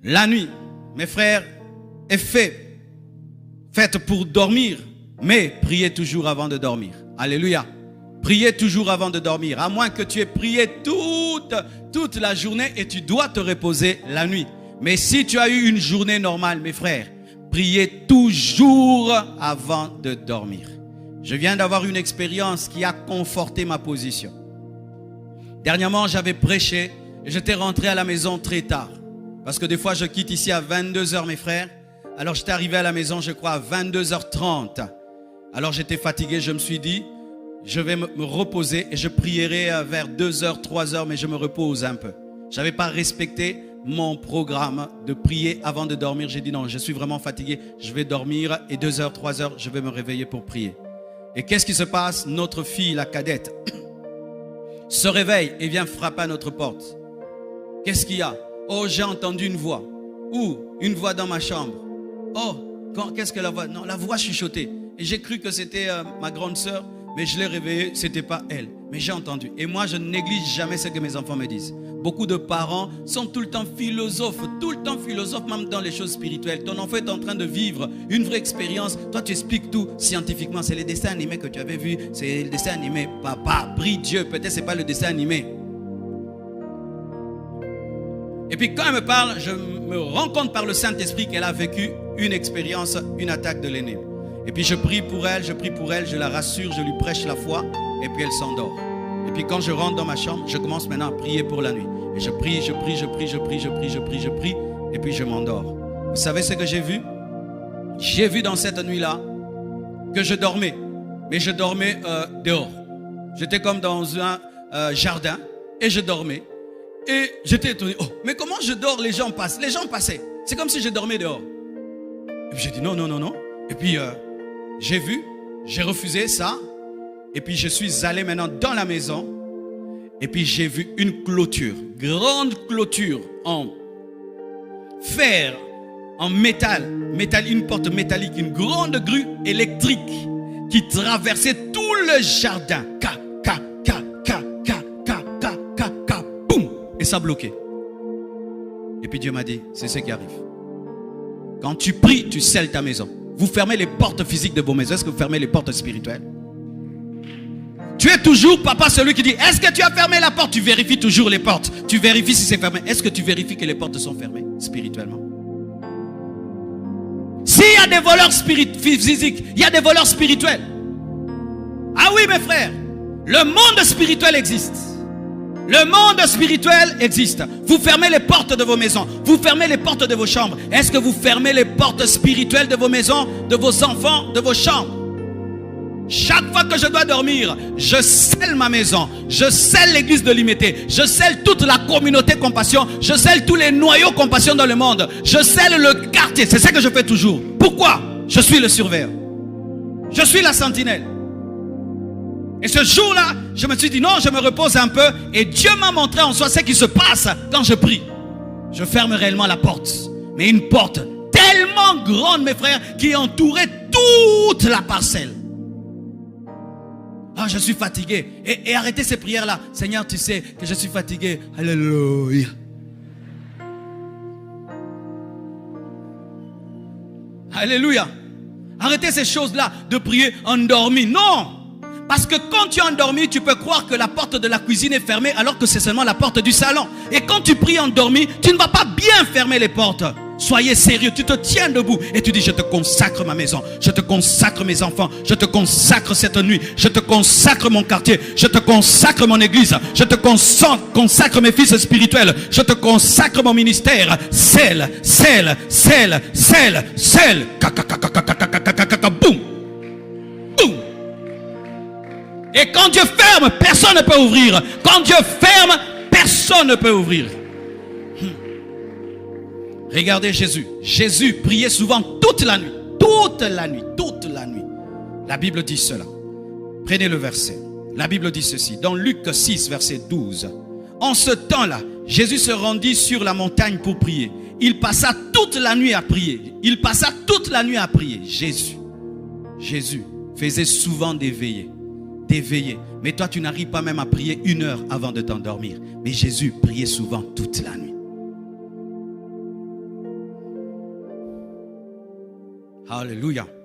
La nuit, mes frères, est faite pour dormir, mais priez toujours avant de dormir. Alléluia. Priez toujours avant de dormir, à moins que tu aies prié toute la journée et tu dois te reposer la nuit. Mais si tu as eu une journée normale, mes frères, priez toujours avant de dormir. Je viens d'avoir une expérience qui a conforté ma position. Dernièrement, j'avais prêché et j'étais rentré à la maison très tard. Parce que des fois, je quitte ici à 22h, mes frères. Alors, j'étais arrivé à la maison, je crois, à 22h30. Alors, j'étais fatigué, je me suis dit, je vais me reposer et je prierai vers 2h, 3h, mais je me repose un peu. Je n'avais pas respecté mon programme de prier avant de dormir. J'ai dit non, je suis vraiment fatigué, je vais dormir et 2h, 3h, je vais me réveiller pour prier. Et qu'est-ce qui se passe? Notre fille, la cadette, se réveille et vient frapper à notre porte. Qu'est-ce qu'il y a? Oh, j'ai entendu une voix. Où? Une voix dans ma chambre. Oh, qu'est-ce que la voix? Non, la voix chuchotée. Et j'ai cru que c'était ma grande sœur. Mais je l'ai réveillée, ce n'était pas elle. Mais j'ai entendu. Et moi, je ne néglige jamais ce que mes enfants me disent. Beaucoup de parents sont tout le temps philosophes, même dans les choses spirituelles. Ton enfant est en train de vivre une vraie expérience. Toi, tu expliques tout scientifiquement. C'est les dessins animés que tu avais vus. C'est le dessin animé. Papa, prie Dieu. Peut-être ce n'est pas le dessin animé. Et puis quand elle me parle, je me rends compte par le Saint-Esprit qu'elle a vécu une expérience, une attaque de l'ennemi. Et puis je prie pour elle, je la rassure, je lui prêche la foi, et puis elle s'endort. Et puis quand je rentre dans ma chambre, je commence maintenant à prier pour la nuit. Et je prie, et puis je m'endors. Vous savez ce que j'ai vu? J'ai vu dans cette nuit-là que je dormais, mais je dormais dehors. J'étais comme dans un jardin, et je dormais. Et j'étais étonné, oh, mais comment je dors, les gens passent? Les gens passaient, c'est comme si je dormais dehors. Et puis j'ai dit non. Et puis j'ai vu, j'ai refusé ça. Et puis je suis allé maintenant dans la maison. Et puis j'ai vu une clôture, grande clôture en fer, en métal, une porte métallique, une grande grue électrique qui traversait tout le jardin. Boum! Et ça bloquait. Et puis Dieu m'a dit, c'est ce qui arrive. Quand tu pries, tu scelles ta maison. Vous fermez les portes physiques de vos maisons. Est-ce que vous fermez les portes spirituelles? Tu es toujours, papa, celui qui dit, est-ce que tu as fermé la porte? Tu vérifies toujours les portes. Tu vérifies si c'est fermé. Est-ce que tu vérifies que les portes sont fermées spirituellement? S'il y a des voleurs physiques, il y a des voleurs spirituels. Ah oui, mes frères, le monde spirituel existe. Le monde spirituel existe. Vous fermez les portes de vos maisons. Vous fermez les portes de vos chambres. Est-ce que vous fermez les portes spirituelles de vos maisons, de vos enfants, de vos chambres? Chaque fois que je dois dormir, je scelle ma maison. Je scelle l'église de l'Imité. Je scelle toute la communauté compassion. Je scelle tous les noyaux compassion dans le monde. Je scelle le quartier. C'est ça que je fais toujours. Pourquoi? Je suis le surveillant. Je suis la sentinelle. Et ce jour-là, je me suis dit non, je me repose un peu. Et Dieu m'a montré en soi ce qui se passe quand je prie. Je ferme réellement la porte. Mais une porte tellement grande, mes frères, qui entourait toute la parcelle. Ah, je suis fatigué. Et arrêtez ces prières-là. Seigneur, tu sais que je suis fatigué. Alléluia. Alléluia. Arrêtez ces choses-là de prier endormi. Non. Parce que quand tu es endormi, tu peux croire que la porte de la cuisine est fermée alors que c'est seulement la porte du salon. Et quand tu pries endormi, tu ne vas pas bien fermer les portes. Soyez sérieux, tu te tiens debout et tu dis je te consacre ma maison, je te consacre mes enfants, je te consacre cette nuit, je te consacre mon quartier, je te consacre mon église, je te consacre mes fils spirituels, je te consacre mon ministère. Scelle. Boum. Boum. Et quand Dieu ferme, personne ne peut ouvrir. Quand Dieu ferme, personne ne peut ouvrir. Regardez Jésus. Jésus priait souvent toute la nuit. Toute la nuit. La Bible dit cela. Prenez le verset. La Bible dit ceci. Dans Luc 6, verset 12. En ce temps-là, Jésus se rendit sur la montagne pour prier. Il passa toute la nuit à prier. Jésus faisait souvent des veillées. Mais toi, tu n'arrives pas même à prier 1 heure avant de t'endormir. Mais Jésus priait souvent toute la nuit. Alléluia.